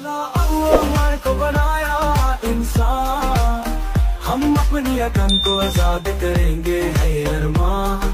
अल्लाह को बनाया इंसान, हम अपनी अकल को आजाद करेंगे है अरमान।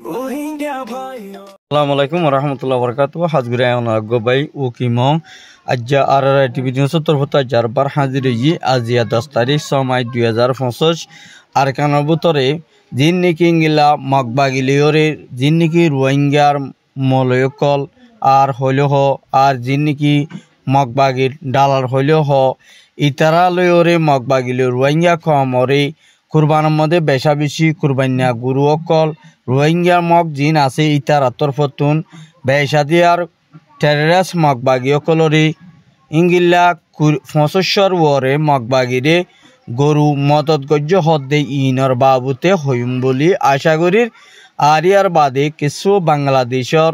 रोहिंग्या भाइयों আসসালামু আলাইকুম ওয়া রাহমাতুল্লাহি ওয়া বারাকাতুহু। হাজগুরে আনাগো ভাই ও কিমং আজ্জা আরআরআই টিভি নিউজ তরফতা জারবার হাজির ই আজিয়া 10 তারিখ সময় 2025 আর কানার ভিতরে জিন নিকি ইংলা মগবাগিলিওরে জিন নিকি রোহিঙ্গার মলয়কল আর হইলো হ আর জিন নিকি মগবাগির ডালার হইলো হ ইতারা লয়রে মগবাগিলিও রোহিঙ্গা কমরে কুরবানের মধ্যে বেশা বেশি কুরবানিয়া গুরু অকল রোহিঙ্গা মগ জিন আছে ইতারা তরফতুন বেশা দিয়ার টেররাস মগবাগি অকলরে ইংগিল্লা 65 ওরে মগবাগিরে গরু মদত গজ্য হদ্দে ইনর বাবুতে হইম বলি আশা করির আরিয়ার বাদে কিছু বাংলাদেশর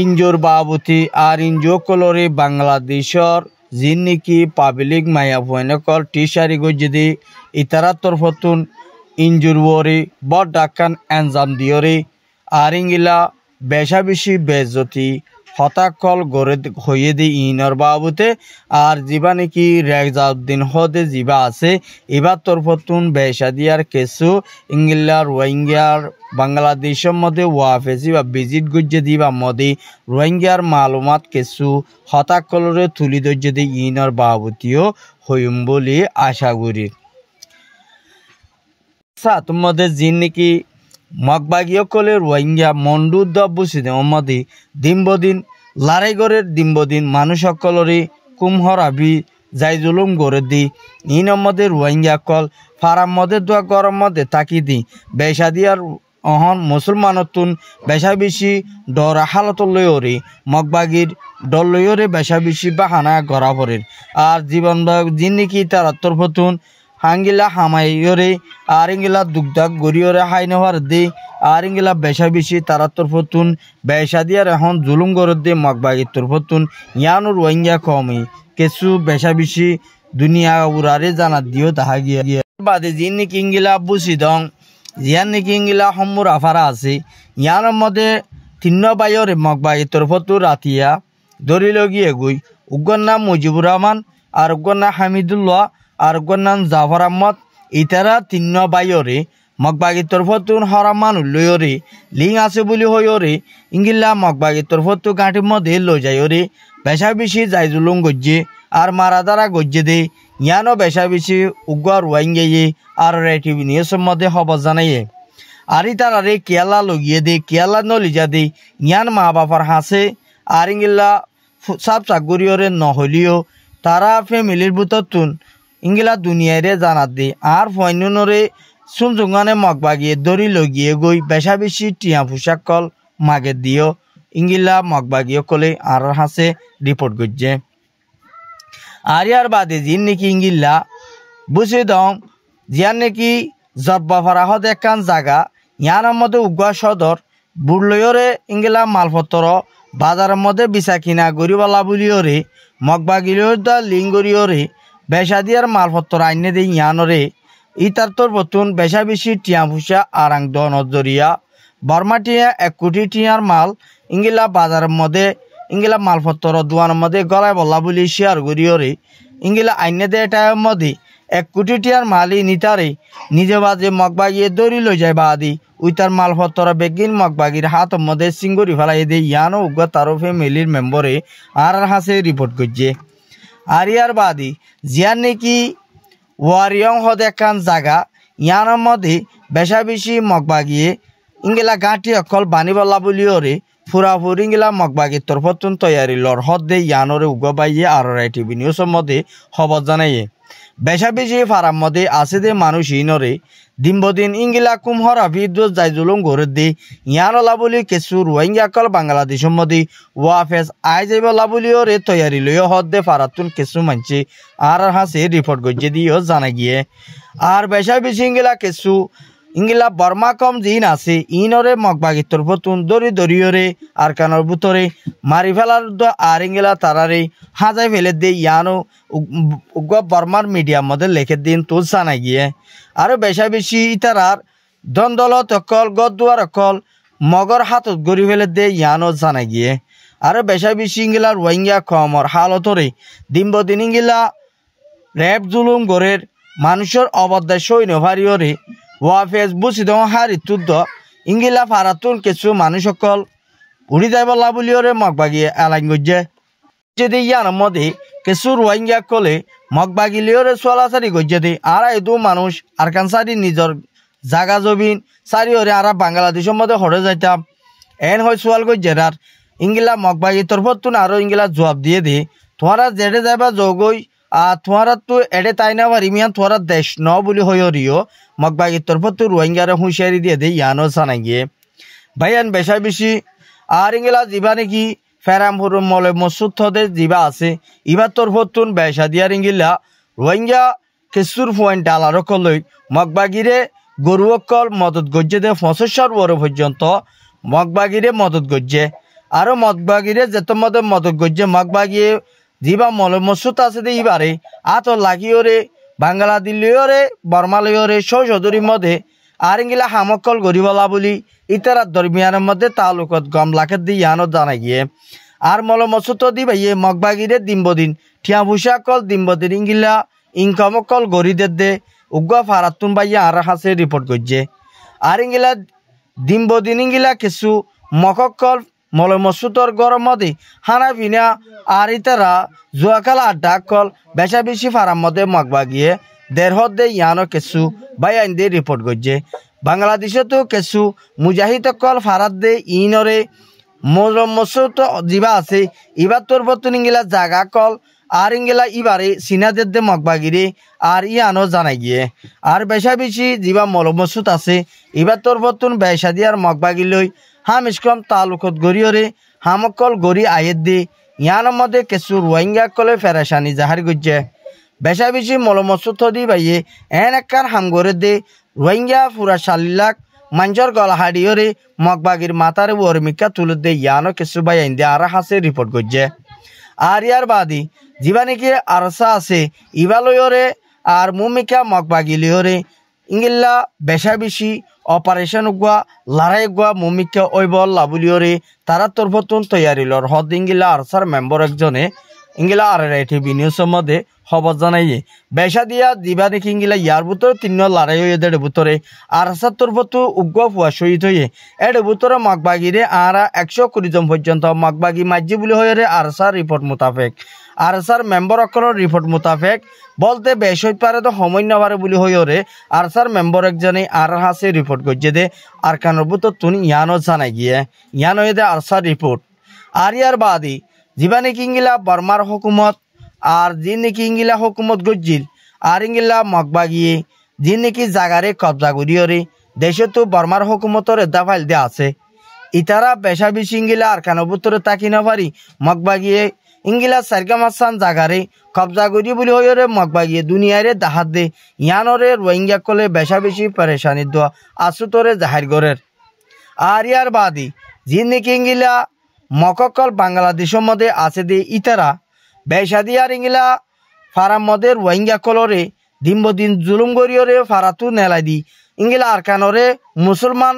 ইনজোর বাবুতি আর ইনজো কলরে বাংলাদেশর জিন নিকি পাবলিক মায়া ভয়নকল টিশারি গজ্যদি ইতারা তরফতুন ইনজুর ওরে বড় ডাকান এনজাম দিয়রে আর ইংলা বেশা বেশি বেজতি হতাকল গড়ে হইয়ে দি ইনর বাবুতে আর জিবা নাকি রেজাউদ্দিন হদে জিবা আছে এবার তরফতুন বেশা দিয়ার কেসু ইংলা রোহিঙ্গার বাংলাদেশের মধ্যে ওয়াফেজি বা ভিজিট গজ্জে দিবা মধ্যে রোহিঙ্গার মালুমাত কেসু হতাকলরে তুলি দজ্জে দি ইনর বাবুতিও হইম বলে আশা করি। তোমাদের জিন নাকি মগবাগিও কলে রোহিঙ্গা মন্ডু দবুসি মধ্যে দিনবদিন লড়াই গড়ের দিনবদিন মানুষ সকলরে কুমহরাবি যাই জুলুম গড়ে দি ইন মধ্যে রোহিঙ্গা কল ফারাম মধ্যে দোয়া গরম মধ্যে তাকি দি বেশা দিয়ার অহন মুসলমানতুন বেশা বেশি ডর হালত লয়রে মগবাগির ডর লয়রে বেশা বেশি বাহানা গড়া পড়ের আর জীবন জিন নাকি তার তরফতুন হাঙ্গিলা হামাইয়রে আর ইংলা দুগদাগ গড়িয়রে হাই নেওয়ার দে আর ইংলা বেশা বেশি তারা তরফতুন বেশা দিয়ার এখন জুলুম গড় দে মগবাগির তরফতুন ইয়ানো রোহিঙ্গা কমে কিছু বেশা বেশি দুনিয়া উড়ারে জানা দিও তাহা গিয়া বাদে জিন নাকি ইংলা বুঝি দং জিয়ান নাকি ইংলা সম্মুর আফারা আছে ইয়ানোর মধ্যে 3 বাইরে মগবাগির তরফতু রাতিয়া ধরি লগিয়ে গই উগ্গর নাম মুজিবুর রহমান আর উগ্গর নাম হামিদুল্লাহ আর উগ্গর নাম জাফর আহমদ ইতারা 3 বাইরে মগবাগির তরফতুন হরামান লয়রে লিং আছে বলি হইরে ইংলা মগবাগির তরফতু গাঁটির মধ্যে লই যাইরে বেশা বেশি যাই জুলুম গজ্জে আর মারা দ্বারা গজ্জে দে ইয়ানো বেশা বেশি উগ্গর রোহিঙ্গায়ে আর টিভি নিউজের মধ্যে খবর জানাইয়ে আর ইতারারে কেয়ালা লগিয়ে দে কেয়ালা নলিজা দে ইয়ান মা বাবার হাসে আর ইংলা সাপ চাকরিয়রে নহলিও তারা ফ্যামিলির ভিতরতুন ইংলা দুনিয়ারে জানাত দে আর ফয়নুনরে সুমজুঙ্গানে মগবাগিয়ে দড়ি লগিয়ে গই বেশা বেশি টিয়া পোশাক কল মাগে দিও ইংলা মগবাগিয়ে কলে আর হাসে রিপোর্ট করছে আর ইয়ার বাদে জিন নাকি ইংলা বুঝে দম জিয়ান নাকি জব্বাফারা হদ একান জাগা ইয়ানোর মধ্যে উগুয়া সদর বুড়লয়রে ইংলা মালপত্র বাজারের মধ্যে বিছা কিনা গরিবালা বলিওরে মগবাগিলিওর দা লিঙ্গরিওরে বেশা দিয়ার মালপত্র আইনে দে ইয়ানরে ইতার তোর বতুন বেশা বেশি টিয়া ফুসা আরাং দ নজরিয়া বর্মা টিয়া 1 কোটি টিয়ার মাল ইংলা বাজারের মধ্যে ইংলা মালপত্র দোয়ানের মধ্যে গলায় বল্লা বলি শেয়ার গরিওরে ইংলা আইনে দে এটার মধ্যে 1 কোটি টিয়ার মালই নিতারে নিজে বাজে মগবাগিয়ে দড়ি লই যায় বাদি উইতার মালপত্র বেগিন মগবাগির হাতের মধ্যে সিঙ্গুরি ফেলাই দে ইয়ানো উগ্র তারও ফ্যামিলির মেম্বরে আর হাসে রিপোর্ট করছে আর ইয়ার বাদি জিয়ান নাকি ওয়ারিয়ং হদ একান জাগা ইয়ানোর মধ্যে বেশা বেশি মগবাগিয়ে ইংলা গাঁটি অকল বানিবলা বলিওরে ফুরাফুর ইংলা মগবাগির তরফতুন তৈয়ারি লড় হদ দে ইয়ানোরে উগবাইয়ে আর টিভি নিউজের মধ্যে খবর জানাইয়ে বেশা বেশি ফারাম মধ্যে আছে দে মানুষ ইনরে দিনবদিন ইংলা কুমহরা ভিদোস যাই জুলুম গড়ে দে ইয়ানলা বলি কিছু রোহিঙ্গা কল বাংলাদেশের মধ্যে ওয়াফেস আই যাইবলা বলিওরে তৈয়ারি লইও হদ দে ফারাতুন কিছু মানছে আর হাসে রিপোর্ট গজ্জে দিও জানা গিয়ে আর বেশা বেশি ইংলা কিছু ইংলা বর্মা কম জিন আছে ইনরে মগবাগির তরফতুন দড়ি দড়িয়রে আর কানোর ভিতরে মারি ফেলার আর ইংলা তারারে হাজাই ফেলে দে ইয়ানো উগ্র বর্মার মিডিয়ার মধ্যে লেখে দিন তো জানা গিয়ে আরো বেশা বেশি ইতারার দ্বন্দ্বলত অকল গদুয়ার অকল মগর হাতত গড়ি ফেলে দে ইয়ানো জানা গিয়ে আর বেশা বেশি ইংলা রোহিঙ্গা কমর হালতরে দিন ইংলা রেপ জুলুম গড়ের মানুষের অবদায় সৈন্য ভারিয়রে ওয়া ফেসবুক সিদম হারি তুদ্দ ইংলা ফারাতুল কিছু মানুষ সকল উড়ি যাইবলা বুলিওরে মগবাগিয়ে এলাইন গজ্জে যদি ইয়ার মধ্যে কিছু রোহিঙ্গা কলে মগবাগিলিওরে চলাচারি গজ্জে দে আর এদু মানুষ আর কানসারি নিজের জাগা জবিন চারিওরে আর বাংলাদেশের মধ্যে হরে যাইতাম এন হয় সোয়াল গজ্জেরার ইংলা মগবাগি তরফতুন আরো ইংলা জবাব দিয়ে দে তোমারা জেডে যাবা যোগই তোমারা তো এডে তাই না পারি মিয়া তোমারা দেশ ন বলি হইরিও মগবাগি তরফতু রোহিঙ্গারে হুঁশিয়ারি দিয়ে দে ইয়ানো জানাই গিয়ে ভাইয়ান বেশা বেশি আর ইংলা জিবা নাকি ফেরামপুর মলে মসুদে জিবা আছে ইবার তরফতুন বেশা দিয়ার ইংলা রোহিঙ্গা কিছুর পয়েন্ট আলারো কলই মগবাগিরে গরুয়কল মদত গজ্জে দে 75 বড় পর্যন্ত মগবাগিরে মদত গজ্জে আরো মগবাগিরে যেত মদত গজ্জে মগবাগিয়ে জিবা মলে মসুদ আছে দে ইবারে আত লাগিওরে বাংলা দিল্লিওরে বর্মালয়রে সৌসদরির মধ্যে আর ইংলা হামকল গরিবলা বলি ইতারা দরমিয়ানের মধ্যে তালুকত গম লাখের দিয়ে ইয়ানো জানাই গিয়ে আর মল মসুত দি ভাইয়ে মগবাগিরে দিনবদিন ঠিয়া ভুষা কল দিনবদিন ইংলা ইনকাম কল গরিদের দে উগ্র ফারাতুন ভাইয়া আর হাসে রিপোর্ট করছে আর ইংলা দিনবদিন ইংলা কিছু মককল মল মসুতর গরম মধ্যে হানা পিনা আর ইতারা জুয়াকাল আড্ডা কল বেশা বেশি ফারাম মধ্যে মগবাগিয়ে দেড়হদ দে ইয়ানো কিছু বাইন দিয়ে রিপোর্ট করছে বাংলাদেশে তো কিছু মুজাহিদ কল ফারাত দে ইনরে মসুত জিবা আছে ইবার তোর বর্তন ইংলা জাগা কল আর ইংলা ইবারে সিনাদের দে মগবাগিরে আর ইয়ানো জানাই গিয়ে আর বেশা বেশি জিবা মল মসুদ আছে ইবার তোর বর্তন বেশা দিয়ার মগবাগিলই হাম ইসকম তালুকত গড়িয়রে হামকল গড়ি আয়ের দে ইয়ানোর মধ্যে কিছু রোহিঙ্গা কলে ফেরাসানি জাহার গজ্জে বেশা বেশি মল মসুদ দি ভাইয়ে এন একখান হাম গড়ে দে রোহিঙ্গা পুরা 40 লাখ মাঞ্জর গলা হাড়িয়রে মগবাগির মাতারে ওরমিকা তুলে দে ইয়ানো কিছু ভাই আইন দে আর হাসে রিপোর্ট করছে আর ইয়ার বাদি জিবা নাকি আরসা আছে ইবালয়রে আর মুমিকা মগবাগিলিয়রে ইংলা বেশা বেশি অপারেশন গুয়া লড়াই গুয়া মুমিকা ওইবল লাবুলিয়রে তারা তরফতুন তৈয়ারিলর হদ ইংলা আরসার মেম্বার একজনে ইংলা আর টিভি নিউজের মধ্যে খবর জানাইয়ে বেশা দিয়া দিবা দেখি ইংলা ইয়ার ভিতরে 3 লড়াই হয়ে দেড় ভিতরে আর সাত্তর ভতু উগ্র ফুয়া শহীদ হয়ে এর ভিতরে মগবাগিরে আর 120 জন পর্যন্ত মগবাগি মাঝি বলে হয়ে আরসার রিপোর্ট মোতাবেক আরসার মেম্বার অকলের রিপোর্ট মোতাবেক বলতে বেশ হইতে পারে তো সময় না পারে বলে হয়ে আরসার মেম্বার একজনে আর হাসে রিপোর্ট করছে দে আর কানোর ভিতর তুনি ইয়ানো জানাই গিয়ে ইয়ান হয়ে দে আরসার রিপোর্ট আর ইয়ার বাদি জিবানি কিংগিলা বর্মার হুকুমত আর যে নাকি ইংলা হুকুমত গজ্জিল আর ইংলা মগবাগিয়ে যে নাকি জাগারে কবজা করিয়রে দেশে তো বর্মার হুকুমতর দাফাইল দেয়া আছে ইতারা বেশা বেশি ইংলা আর কানো বুতরে তাকি না পারি মগবাগিয়ে ইংলা সারগামাসান জাগারে কবজা করি বলি হইরে মগবাগিয়ে দুনিয়ারে দাহাত দে ইয়ানরে রোহিঙ্গা কলে বেশা বেশি পরেশানি দোয়া আসুতরে জাহির গরের আর ইয়ার বাদি যে নাকি ইংলা মককল বাংলাদেশের মধ্যে আছে দে ইতারা বেশা দিয়ার ইংলা ফারাম মধ্যে রোহিঙ্গা কলরে দিনবদিন জুলুম গরিয়রে ফারাতু নেলাই দি ইংলা আরকানরে মুসলমান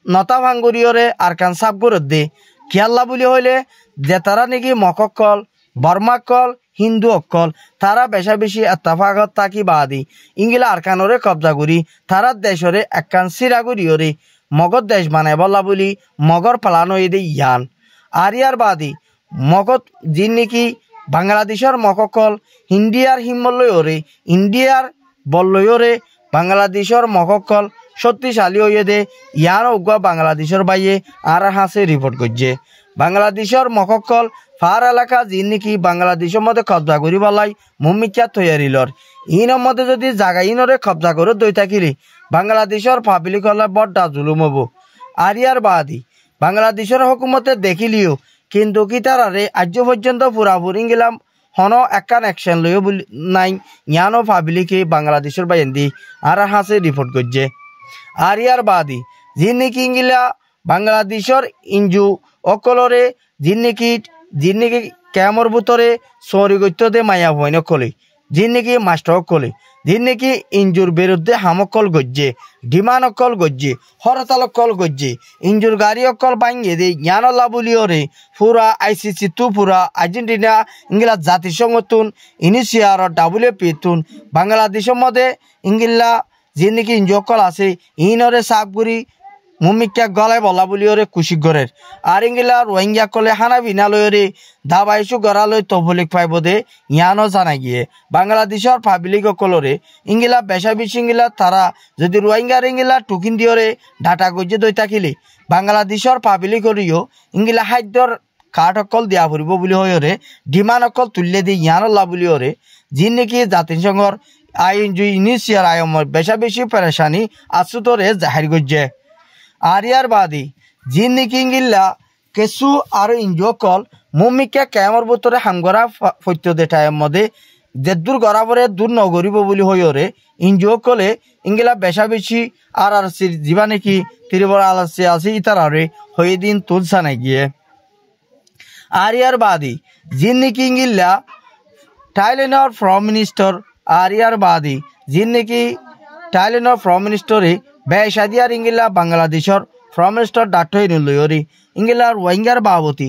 নতা ভাঙ্গরিয়রে আরকান সাপ গরত দে খেয়াল্লা বলি হইলে যে তারা নাকি মককল বর্মাকল হিন্দু অকল তারা বেশা বেশি এত্তাফাগত তাকি বাদি ইংলা আরকানরে কবজা করি তারা দেশরে একখান সিরা গরিয়রে মগর দেশ বানাই বলা বলি মগর পালানো এদে ইয়ান আর ইয়ার বাদি মগত যিন নাকি বাংলাদেশের মককল ইন্ডিয়ার হিমলয়রে ইন্ডিয়ার বলয়রে বাংলাদেশের মককল শক্তিশালী হয়ে দে ইয়ার উগ্র বাংলাদেশের বাইয়ে আর হাসে রিপোর্ট করছে বাংলাদেশের মককল ফার এলাকা যিন নাকি বাংলাদেশের মধ্যে কবজা করি বলাই মুমিকা তৈয়ারিলর ইনের মধ্যে যদি জাগা ইনরে কবজা করে দই থাকিলে বাংলাদেশের পাবলিক হলে বড্ডা জুলুম হব আর ইয়ার বাদি বাংলাদেশের হুকুমতে দেখিলিও কিন্তু কি তারারে আজ পর্যন্ত পুরাপুরি গেলাম হন একখান অ্যাকশন লইও বলি নাই ইয়ানো পাবলিকে বাংলাদেশের বাইন্দি আর হাসে রিপোর্ট করছে আর ইয়ার বাদি যিন নাকি ইংলা বাংলাদেশের ইঞ্জু অকলরে যিন নাকি ক্যামর ভিতরে সরি গত্য দে মায়া বইন কলে যিন নাকি মাস্টার কলে দিন নাকি ইঞ্জুর বিরুদ্ধে হামকল গজ্জে ডিমান অকল গজ্জে হরতাল অকল গজ্জে ইঞ্জুর গাড়ি অকল ভাঙ্গে দে জ্ঞানল্লা বলিওরে পুরা ICC তু পুরা আর্জেন্টিনা ইংলা জাতিসংঘ তুন ইনিশিয়ার WFP তুন বাংলাদেশের মধ্যে ইংলা যে নাকি ইঞ্জুর অকল আছে ইনরে সাকগুড়ি মুমিকা গলায় বলা বলি ওরে কুশি গরের আর ইংলা রোহিঙ্গা কলে হানা বিনা লয়রে দাবাইসু গড়ালয় তবলিক পাইব দে ইয়ানো জানা গিয়ে বাংলাদেশের পাবলিক কলরে ইংলা বেশা বেশি ইংলা তারা যদি রোহিঙ্গার ইংলা টুকিন দিওরে ডাটা গজ্জে দই থাকিলে বাংলাদেশের পাবলিক করিও ইংলা খাদ্যর কাঠ অকল দিয়া ফুরিব বুলি হয়রে ডিমান অকল তুললে দি ইয়ানল্লা বুলি ওরে যি নাকি জাতিসংঘর ইনিশিয়ার আয়মর বেশা বেশি পেরেশানি আসুতরে জাহির গজ্জে আর ইয়ার বাদী জিন নাকি ইংলা কেঁচু আর ইঞ্জকল মুমিকা কেমর বতরে হামগরা ফত্য দেটায় মধ্যে যে দূর গড়াবরে দূর নগরিব বুলি হইরে ইঞ্জকলে ইংলা বেশা বেশি আর জীবা নাকি তিরিবর আলাসে আছে ইতার আরে হয়ে দিন তুলসা নাই গিয়ে আর ইয়ার বাদী জিন নাকি ইংলা থাইল্যান্ডের প্রাইম মিনিস্টার আর ইয়ার বাদী জিন নাকি থাইল্যান্ডের প্রাইম মিনিস্টারে বেশাদিয়ার ইংলা বাংলাদেশের প্রাইম মিনিস্টার ডাক্তার লইরি ইংলা রোহিঙ্গার বাবতী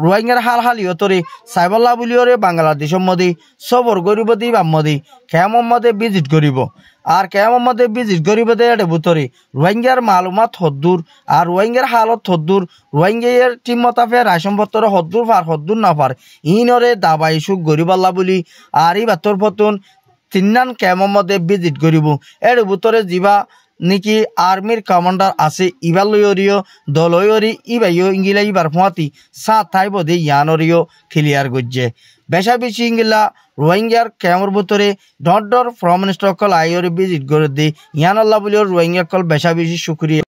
রোহিঙ্গার হাল হালিয়তরে সাইবল্লা বুলিওরে বাংলাদেশের মধ্যে সবর গরিব দি বাম্মদি কেমন মধ্যে ভিজিট করিব আর কেমন মধ্যে ভিজিট করিব দে বুতরে রোহিঙ্গার মালুমাত হদ্দুর আর রোহিঙ্গার হালত হদ্দুর রোহিঙ্গার টিম মতাফে রাশনপত্র হদ্দুর পার হদ্দুর না পার ইনরে দাবাই সুখ গরিবাল্লা বলি আর ই বাতর পতন তিনান কেমন মধ্যে ভিজিট করিব এর বুতরে যিবা নাকি আর্মির কমান্ডার আছে ইবার লইরিও দলইরি ইবাইও ইংলা ইবার ফুয়াতি সা থাইব দে ইয়ানরিও ক্লিয়ার গজ্জে বেশা বেশি ইংলা রোহিঙ্গার কেমর ভিতরে ডর প্রাইম মিনিস্টার কল আইরি ভিজিট করে দে ইয়ানল্লা বলিও রোহিঙ্গা কল বেশা বেশি শুক্রিয়া।